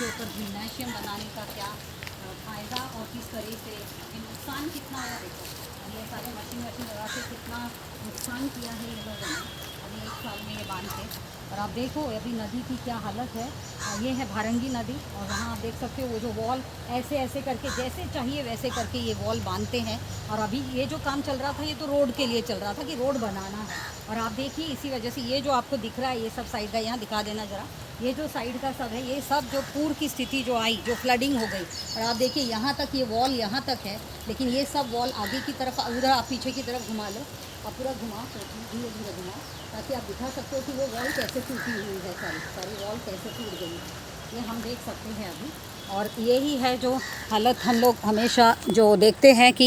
इसके ऊपर जिम्नाशियम बनाने का क्या फ़ायदा और किस तरह से नुकसान कितना है। देखो और ये सारे मशीन लगा के कितना नुकसान किया है ये लोगों ने अभी 1 साल में ये बांध के। और आप देखो अभी नदी की क्या हालत है। ये है भारंगी नदी और वहाँ आप देख सकते हो वो जो वॉल ऐसे ऐसे करके जैसे चाहिए वैसे करके ये वॉल बांधते हैं। और अभी ये जो काम चल रहा था ये तो रोड के लिए चल रहा था कि रोड बनाना है। और आप देखिए इसी वजह से ये जो आपको दिख रहा है ये सब साइड का, यहाँ दिखा देना ज़रा, ये जो साइड का सब है ये सब जो पूर की स्थिति जो आई, जो फ्लडिंग हो गई। और आप देखिए यहाँ तक ये वॉल यहाँ तक है, लेकिन ये सब वॉल आगे की तरफ, उधर आप पीछे की तरफ घुमा लो, आप पूरा घुमाओ, धीरे धीरे घुमाओ ताकि आप दिखा सकते हो कि वो वॉल कैसे टूटी हुई है। सारी वॉल कैसे टूट गई है ये हम देख सकते हैं अभी। और यही है जो हालत हम लोग हमेशा जो देखते हैं कि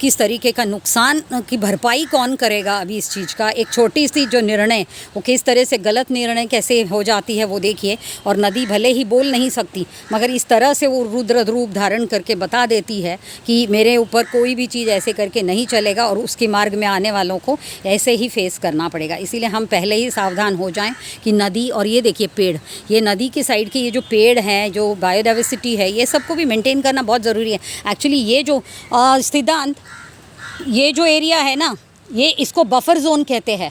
किस तरीके का नुकसान की भरपाई कौन करेगा। अभी इस चीज़ का एक छोटी सी जो निर्णय वो किस तरह से गलत निर्णय कैसे हो जाती है वो देखिए। और नदी भले ही बोल नहीं सकती मगर इस तरह से वो रुद्र रूप धारण करके बता देती है कि मेरे ऊपर कोई भी चीज़ ऐसे करके नहीं चलेगा और उसके मार्ग में आने वालों को ऐसे ही फेस करना पड़ेगा। इसीलिए हम पहले ही सावधान हो जाएं कि नदी, और ये देखिए पेड़, ये नदी के साइड के ये जो पेड़ हैं, जो बायोडाइवर्सिटी है, ये सबको भी मेंटेन करना बहुत ज़रूरी है। एक्चुअली ये जो सिद्धांत, ये जो एरिया है ना, ये इसको बफर जोन कहते हैं।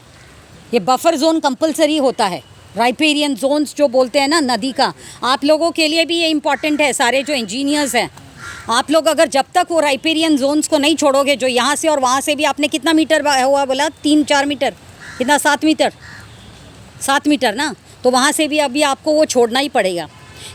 ये बफर जोन कंपलसरी होता है। राइपेरियन जोन्स जो बोलते हैं ना नदी का, आप लोगों के लिए भी ये इम्पॉर्टेंट है। सारे जो इंजीनियर्स हैं, आप लोग अगर जब तक वो राइपेरियन जोन्स को नहीं छोड़ोगे, जो यहाँ से और वहाँ से भी, आपने कितना मीटर हुआ बोला, 3-4 मीटर, कितना, 7 मीटर, 7 मीटर ना, तो वहाँ से भी अभी आपको वो छोड़ना ही पड़ेगा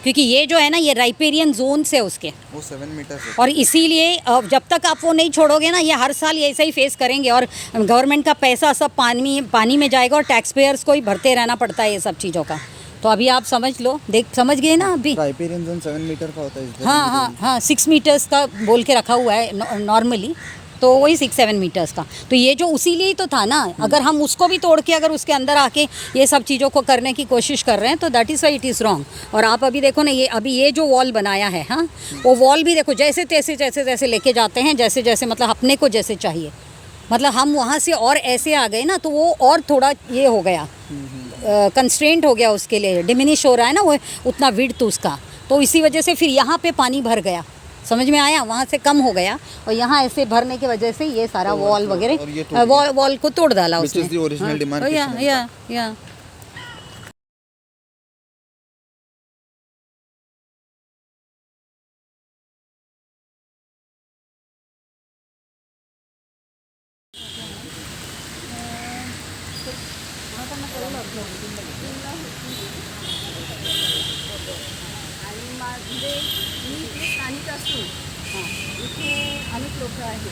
क्योंकि ये जो है ना ये राइपेरियन जोन्स है उसके, वो 7 मीटर है। और इसीलिए जब तक आप वो नहीं छोड़ोगे ना, ये हर साल ये ऐसा ही फेस करेंगे और गवर्नमेंट का पैसा सब पानी में जाएगा और टैक्स पेयर्स को ही भरते रहना पड़ता है ये सब चीज़ों का। तो अभी आप समझ लो, समझ गए ना अभी। राइपेरियन जोन 7 मीटर का होता है। हाँ 6 मीटर्स का बोल के रखा हुआ है नॉर्मली, तो वही 6-7 मीटर्स का। तो ये जो उसी लिए ही तो था ना, अगर हम उसको भी तोड़ के अगर उसके अंदर आके ये सब चीज़ों को करने की कोशिश कर रहे हैं तो that is why it is wrong. और आप अभी देखो ना, ये जो वॉल बनाया है, हाँ, वो वॉल भी देखो जैसे तैसे लेके जाते हैं, जैसे मतलब अपने को जैसे चाहिए। मतलब हम वहाँ से और ऐसे आ गए ना तो वो और थोड़ा ये हो गया, कंस्ट्रेंट हो गया, उसके लिए डिमिनिश हो रहा है ना वो उतना विड्थ उसका। तो इसी वजह से फिर यहाँ पे पानी भर गया, समझ में आया, वहाँ से कम हो गया और यहाँ ऐसे भरने की वजह से ये सारा वॉल वगैरह वॉल को तोड़ डाला उसने। या आणि माझे मी इथे स्थानिक असून इथे अनेक लोक आहेत,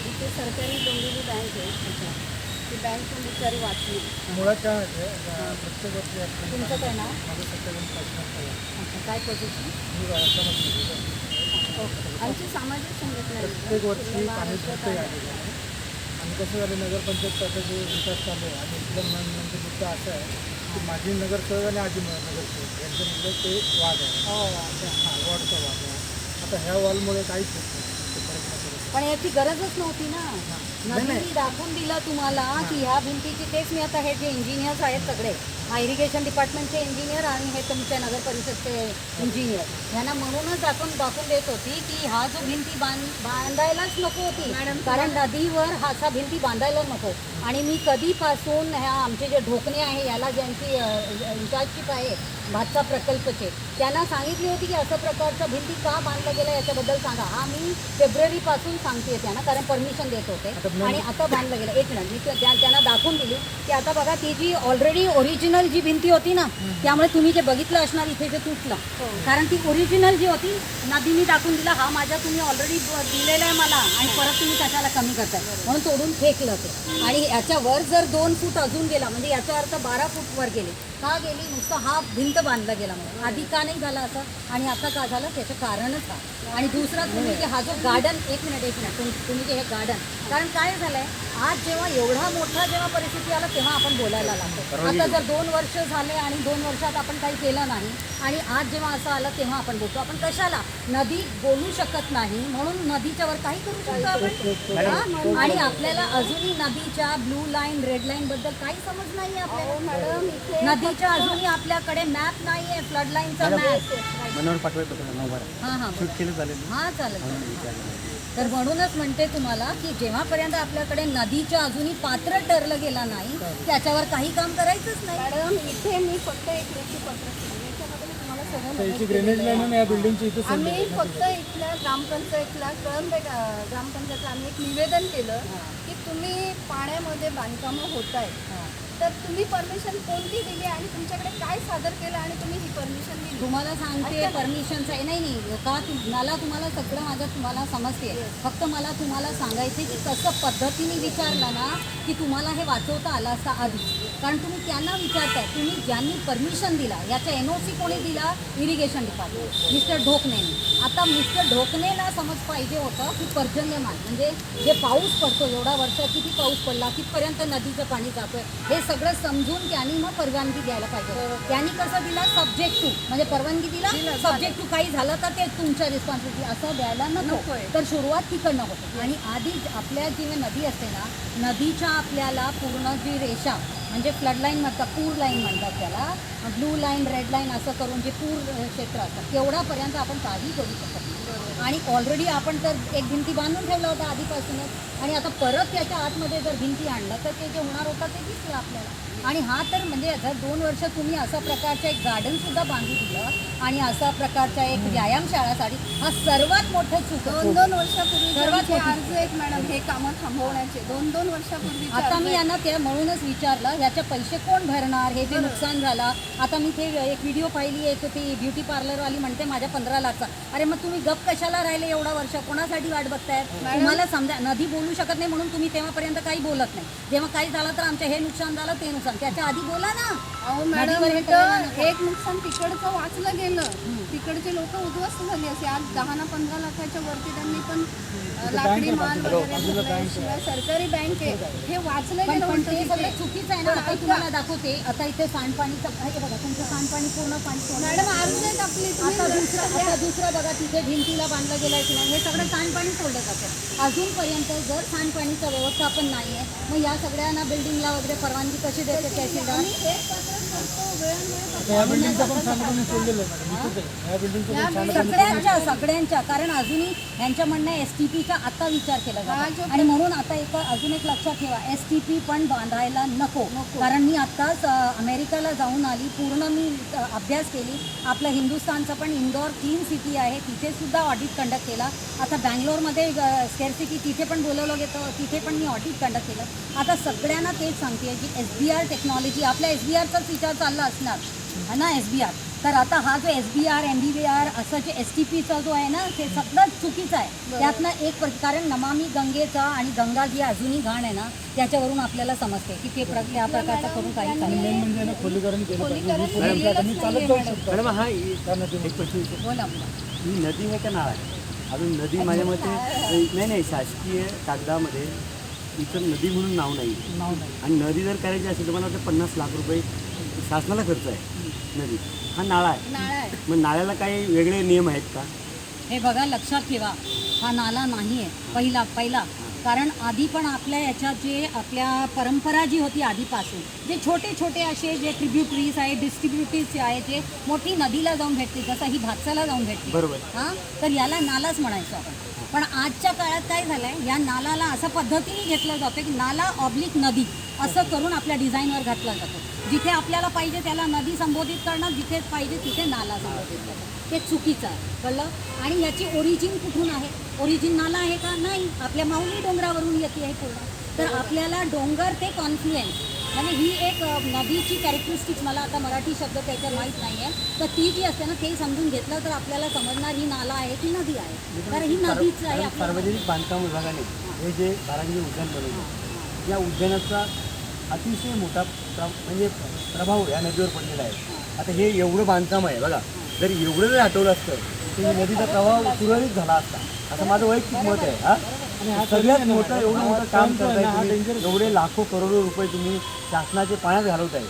इथे सरकारी डोंबिवली बँक आहे, ती बँक पण बिचारी वाचली। मुळात काय आहे, प्रत्येक वर्षी तुमचं काय नाव? माझं सत्याग्रह पाचनात अच्छा, काय पोझिशन? मी राजकारणात आमची सामाजिक संघटना आहे. प्रत्येक वर्षी पाणी सुटते आलेलं आहे. आणि कसं झालं, नगरपंचायतचा जो विकास चालू आहे आणि इथलं म्हणजे मुद्दा असा आहे की माजी नगरसेवक आणि आजी नगरसेवक यांच्यामध्ये ते वाद आहे. हां, वॉर्डचा वाद आहे. आता ह्या वॉलमुळे काहीच होत नाही, ते प्रयत्न करत. पण याची गरजच नव्हती ना. नदीने दाखवून दिलं तुम्हाला की ह्या भिंतीची, तेच मी आता हे जे इंजिनियर्स आहेत सगळे, हा इरिगेशन डिपार्टमेंटचे इंजिनियर आणि हे तुमच्या नगर परिषदचे इंजिनियर, यांना म्हणूनच दाखवून देत होती की हा जो भिंती बांधायलाच नको होती, कारण नदीवर हा असा भिंती बांधायला नको. आणि मी कधीपासून ह्या आमचे जे ढोकणे आहे याला ज्यांची इंचार्जशिप आहे भातचा प्रकल्पचे, त्यांना सांगितली होती की असं प्रकारचं भिंती का बांधलं गेलं याच्याबद्दल सांगा. हा मी फेब्रुवारीपासून सांगते त्यांना, कारण परमिशन देत होते. आणि आता बांधलं गेलं. एक मिनिट, मी त्यांना दाखवून दिली की आता बघा ती जी ऑलरेडी ओरिजिनल जी भिंती होती ना, त्यामुळे तुम्ही जे बघितलं असणार इथे जे तुटलं, कारण ती ओरिजिनल जी होती नदीने दाखवून दिला, हा माझ्या तुम्ही ऑलरेडी दिलेला आहे मला आणि परत तुम्ही कशाला कमी करताय म्हणून तोडून फेकलं ते. आणि याच्यावर जर 2 फूट अजून गेला म्हणजे याचा अर्थ 12 फूट वर गेले. का गेली? नुसतं हा भिंत बांधला गेला म्हणून. आधी का नाही झाला असं आणि आता का झालं त्याचं कारणच हा. आणि दुसरा तुम्ही की हा जो गार्डन, एक मिनिट तुम्ही जे हे गार्डन, कारण काय झालंय, आज जेव्हा एवढा मोठा जेव्हा परिस्थिती आला तेव्हा आपण बोलायला लागतो. आता जर 2 वर्ष झाले आणि 2 वर्षात आपण काही केलं नाही आणि आज जेव्हा असं आलं तेव्हा आपण बोलतो. आपण कशाला? नदी बोलू शकत नाही म्हणून नदीच्यावर काही करू शकतो आपण. आणि आपल्याला अजूनही नदीच्या ब्लू लाईन, रेड लाईन बद्दल काही समज नाही आपल्याला. मॅडम, नदीच्या अजूनही आपल्याकडे मॅप नाही आहे, फ्लड लाईनचा मॅप. मनोहर पाटवे पत्र नवभारत हां हां शूट केलं चालेल हां चालेल. तर म्हणूनच म्हणते तुम्हाला की जेव्हापर्यंत आपल्याकडे नदीच्या अजूनही पात्र ठरलं गेला नाही त्याच्यावर काही काम करायचंच नाही. मॅडम इथे मी फक्त एक लेखी पत्र केलं याच्यामध्ये मी तुम्हाला सगळं तर याची नमूद ग्रेनेज केलेलं लाईन आहे. या बिल्डिंगची इथे आम्ही फक्त इथल्या ग्रामपंचायतला कळंबे ग्रामपंचायतला आम्ही एक निवेदन केलं की तुम्ही पाण्यामध्ये बांधकामं होत आहे तर तुम्ही परमिशन कोणती दिली आणि तुमच्याकडे काय सादर केलं आणि तुम्ही ही परमिशन दिली. तुम्हाला सांगते परमिशनचं आहे नाही का मला तुम्हाला सगळं माझं तुम्हाला समजते. फक्त मला तुम्हाला सांगायचे की कसं पद्धतीने विचारलं ना की तुम्हाला हे वाचवता आलं असता आधी. कारण तुम्ही त्यांना विचारताय तुम्ही ज्यांनी परमिशन दिला याचा NOC कोणी दिला इरिगेशन डिपार्टमेंट मिस्टर ढोकणेने. आता मिस्टर ढोकणेला समज पाहिजे होतं की पर्जन्यमान म्हणजे जे पाऊस पडतो एवढा वर्षात किती पाऊस पडला कितपर्यंत नदीचं पाणी जातोय हे सगळं समजून त्यांनी मग परवानगी द्यायला पाहिजे. त्यांनी कसं दिला सब्जेक्ट टू म्हणजे परवानगी दिला सब्जेक्ट टू काही झालं तर ते तुमच्या रिस्पॉन्सिबिलिटी असं द्यायला नकोय. तर सुरुवात तिकडनं होते आणि आधी आपल्या जी नदी असते ना नदीच्या आपल्याला पूर्ण जी रेषा म्हणजे फ्लड लाईन म्हणतात पूर लाईन म्हणतात त्याला ब्लू लाईन रेड लाईन असं करून जे पूर क्षेत्र असतात तेवढ्यापर्यंत आपण काही करू शकत नाही. आणि ऑलरेडी आपण तर एक भिंती बांधून ठेवला होता आधीपासूनच आणि आता परत त्याच्या आतमध्ये जर भिंती आणलं तर ते जे होणार होतं ते दिसलं आपल्याला. आणि हा तर म्हणजे जर 2 वर्ष तुम्ही अशा प्रकारचं एक गार्डनसुद्धा बांधू दिलं आणि अशा प्रकारच्या एक व्यायामशाळासाठी हा सर्वात मोठं चूक आहे. 2-2 वर्षापूर्वी सर्वात सर्वात मोठी. अर्ज आहेत मॅडम हे कामं थांबवण्याचे 2-2 वर्षापूर्वी आता मी यांना ते म्हणूनच विचारलं ह्याचे पैसे कोण भरणार हे जे नुकसान झालं. आता मी ते एक व्हिडिओ पाहिली एक ती ब्युटी पार्लरवाली म्हणते माझ्या 15 लाखचा. अरे मग तुम्ही गप कशाला राहिले एवढा वर्ष कोणासाठी वाट बघताय. तुम्हाला समजा नदी बोलू शकत नाही म्हणून तुम्ही तेव्हापर्यंत काही बोलत नाही. जेव्हा काही झालं तर आमचं हे नुकसान झालं ते नुकसान त्याच्या आधी बोला ना. अहो मॅडम नदीवर हे इथं करायला नको. एक नुकसान तिकडचं वाचलं गेलं तिकडचे लोक उद्ध्वस्त झाली असे आज 10 ना 15 लाखाच्या वरती त्यांनी पण लाकडी माल वगैरे भरलाय. शिवाय सरकारी बँक आहे हे वाचलं पण गेलं पण म्हणतो ते तिथे. सगळं चुकीचं आहे ना. आता तुम्हाला दाखवते आता इथे सांडपाणीचं हे बघा तुमचं सांडपाणी पूर्ण पाणी सोडलं. मॅडम अर्ज आहेत आपली आता दुसरं बघा तिथे भिंतीला बांधलं गेलं की नाही हे सगळं सांडपाणी सोडलं जातं. अजूनपर्यंत जर सांडपाणीचं व्यवस्थापन नाही आहे मग या सगळ्यांना बिल्डिंगला वगैरे परवानगी कशी देते तहसीलदार. या बिल्डिंगचं पण सांडपाणी सोडलेलं आहे मॅडम इथेच आहे. या बिल्डिंगचं पण सगळ्यांच्या कारण अजूनही यांच्या म्हणणं STPचा आता विचार केला जातो आणि म्हणून आता अजून एक लक्षात ठेवा STP पण बांधायला नको. कारण मी आत्ताच अमेरिकाला जाऊन आली पूर्ण मी अभ्यास केली. आपलं हिंदुस्थानचं पण इंदोर क्लीन सिटी आहे तिथे सुद्धा ऑडिट कंडक्ट केला. आता बँगलोरमध्ये स्केअरसिटी तिथे पण बोलवलं गेलं तिथे पण मी ऑडिट कंडक्ट केलं. आता सगळ्यांना तेच सांगते की SBR टेक्नॉलॉजी आपल्या SBRचाच विचार चालला असणार है ना SBR. तर आता हा जो SBR MBBR असं जे STPचा जो आहे ना ते सगळं चुकीचं आहे. त्यातनं एक कारण नमामी गंगेचा आणि गंगा जी अजूनही घाण आहे ना त्याच्यावरून आपल्याला समजते की ते त्या प्रकारचं करून काही मेन म्हणजे ना खोलीकरण केलं पाहिजे. तुम्ही चालत जाऊ शकता मॅडम हा त्या नदीवर. एक प्रश्न विचारतो. बोला. ही नदी आहे का नाळ आहे अजून नदी माझ्या मते नाही शासकीय कागदामध्ये इथं नदी म्हणून नाव नाही. नाव नाही. आणि नदी जर करायची असेल तर मला वाटतं 50 लाख रुपये शासनाला खर्च आहे. नदी हा नाळा आहे नाळा आहे. मग नाळ्याला काही वेगळे नियम आहेत का. हे बघा लक्षात ठेवा हा नाला नाही आहे पहिला कारण आधी पण आपल्या याच्यात जे आपल्या परंपरा जी होती आधीपासून जे छोटे छोटे असे जे ट्रिब्युटरीज आहे डिस्ट्रिब्युटरीज आहे जे मोठी नदीला जाऊन भेटते जसं ही भातसाला जाऊन भेटते बरोबर. हां तर याला नालाच म्हणायचो आपण. पण आजच्या काळात काय झालं आहे या नालाला अशा पद्धतीने घेतलं जातं की नाला ऑब्लिक नदी असं करून आपल्या डिझाईनवर घातला जातो. जिथे आपल्याला पाहिजे त्याला नदी संबोधित करणं जिथे पाहिजे तिथे नाला संबोधित करणं ते चुकीचं आहे कळलं. आणि याची ओरिजिन कुठून आहे ओरिजिन नाला आहे का नाही आपल्या माऊली डोंगरावरून येते आहे पूर्ण. तर आपल्याला डोंगर ते कॉन्फ्लुएन्स म्हणजे ही एक नदीची कॅरेक्टरिस्टिक्स मला आता मराठी शब्द त्याच्यात माहीत नाही आहे तर ती जी असते ना ते समजून घेतलं तर आपल्याला समजणार ही नाला आहे की नदी आहे. तर ही नदीच आहे. सार्वजनिक बांधकाम विभागाने हे जे बारांगी उद्यान बनवलं या उद्यानाचा अतिशय मोठा म्हणजे प्रभाव या नदीवर पडलेला आहे. आता हे एवढं बांधकाम आहे बघा जर एवढं जर आठवलं असतं तर नदीचा प्रवाह सुरळीत झाला असता असं माझं वैयक्तिक मत आहे. आणि हा सगळ्यात मोठं एवढं मोठं काम करताय तुम्ही एवढे लाखो करोडो रुपये तुम्ही शासनाचे पाण्यात घालवत आहे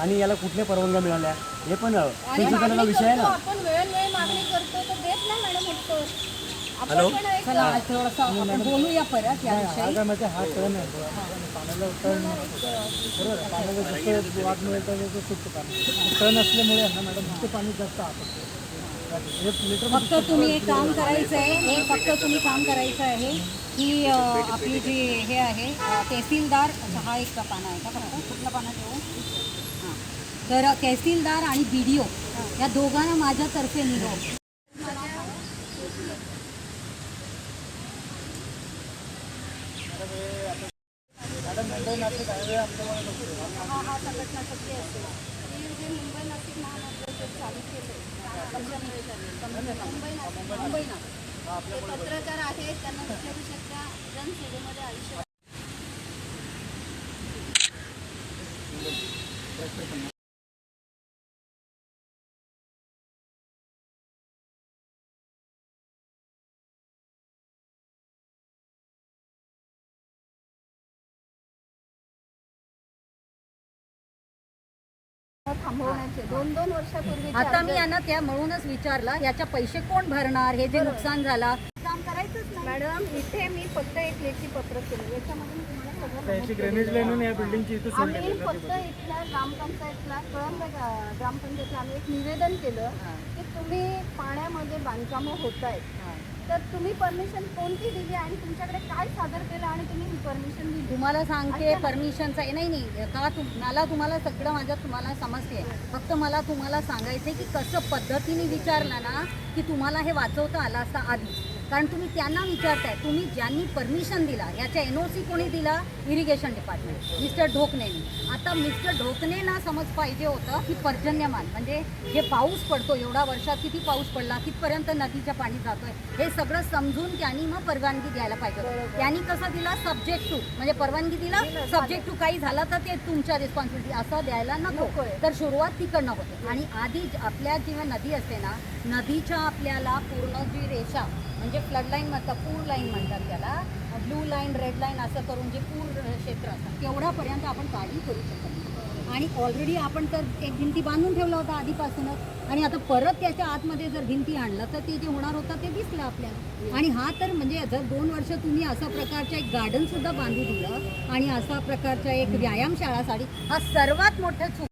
आणि याला कुठल्या परवानग्या मिळाल्या हे पण संशोधनाचा विषय आहे ना. आपण वेळोवेळी मागणी करतो तर देत नाही मॅडम उत्तर. हॅलो. चला आज थोडंसं आपण बोलूया परत याविषयी. हा काय माहिती हा टर्न आहे पाण्याला टर्न बरोबर आहे. पाण्याला जसं वाट मिळेल तर सुटतं पाणी टर्न असल्यामुळे ना मॅडम इथे पाणी जास्त आपटतं. फक्त तुम्ही एक काम करायचं आहे, हे फक्त तुम्ही काम करायचं आहे की आपली जी हे आहे तहसीलदार, अच्छा हा एक पाना आहे का फक्त, कुठलं पानं ठेवू? हां, तर तहसीलदार आणि BDO या दोघांना माझ्यातर्फे निरोप. मॅडम मुंबई नाशिक हायवे आमच्यामुळे नको. हा संघटना शक्य असेल की जे मुंबई नाशिक महामार्ग चालू केले मुंबई नाशिक ते पत्रकार आहेत, त्यांना विचारू शकता जनसेवेमध्ये आयुष्य. थांबवण्याचे 2-2 वर्षापूर्वी आता मी यांना त्या म्हणूनच विचारलं, याच्या पैसे कोण भरणार, हे जे नुकसान झाला काम करायचंच नाही. मॅडम इथे मी फक्त एक लेखी पत्र केलं, याच्यामधून तुम्हाला सगळं त्याची नमूद ग्रेनेज केलेलं लाईन आहे. या बिल्डिंगची इथे सोडली आम्ही फक्त इथल्या ग्रामपंचायतला कळंब ग्रामपंचायतला आम्ही एक निवेदन केलं की तुम्ही पाण्यामध्ये बांधकामं होत आहेत, तर तुम्ही परमिशन कोणती दिली आणि तुमच्याकडे काय सादर केलं आणि तुम्ही ही परमिशन दिली. तुम्हाला सांगते परमिशनचा नाही का मला तुम्हाला सगळं तुम्हाला समजते, फक्त मला तुम्हाला सांगायचं की कसं पद्धतीने विचारलं ना की तुम्हाला हे वाचवता आलं असतं आधी, कारण तुम्ही त्यांना विचारताय. तुम्ही ज्यांनी परमिशन दिला याच्या NOC कोणी दिला? इरिगेशन डिपार्टमेंट, मिस्टर ढोकणेनी. आता मिस्टर ढोकणेंना समज पाहिजे होतं की पर्जन्यमान म्हणजे हे पाऊस पडतो, एवढा वर्षात किती पाऊस पडला, कितपर्यंत नदीचं पाणी जातोय, हे सगळं समजून त्यांनी मग परवानगी द्यायला पाहिजे होतं. त्यांनी कसं दिला? सब्जेक्ट टू, म्हणजे परवानगी दिला, सब्जेक्ट टू काही झालं तर ते तुमच्या रिस्पॉन्सिबिलिटी, असं द्यायला नको. तर सुरुवात तिकडनं होते. आणि आधी आपल्या जेव्हा नदी असते ना, नदीच्या आपल्याला पूर्ण जी रेषा म्हणजे फ्लड लाईन म्हणतात, पूर लाईन म्हणतात त्याला, ब्लू लाईन, रेड लाईन असं करून जे पूर क्षेत्र असतात तेवढ्यापर्यंत आपण काही करू शकत नाही. आणि ऑलरेडी आपण तर एक भिंती बांधून ठेवला होता आधीपासूनच, आणि आता परत त्याच्या आतमध्ये जर भिंती आणलं तर ते जे होणार होतं ते दिसलं आपल्याला. आणि हा तर म्हणजे जर 2 वर्ष तुम्ही अशा प्रकारचं एक गार्डनसुद्धा बांधू दिलं आणि अशा प्रकारच्या एक व्यायामशाळासाठी, हा सर्वात मोठं चूक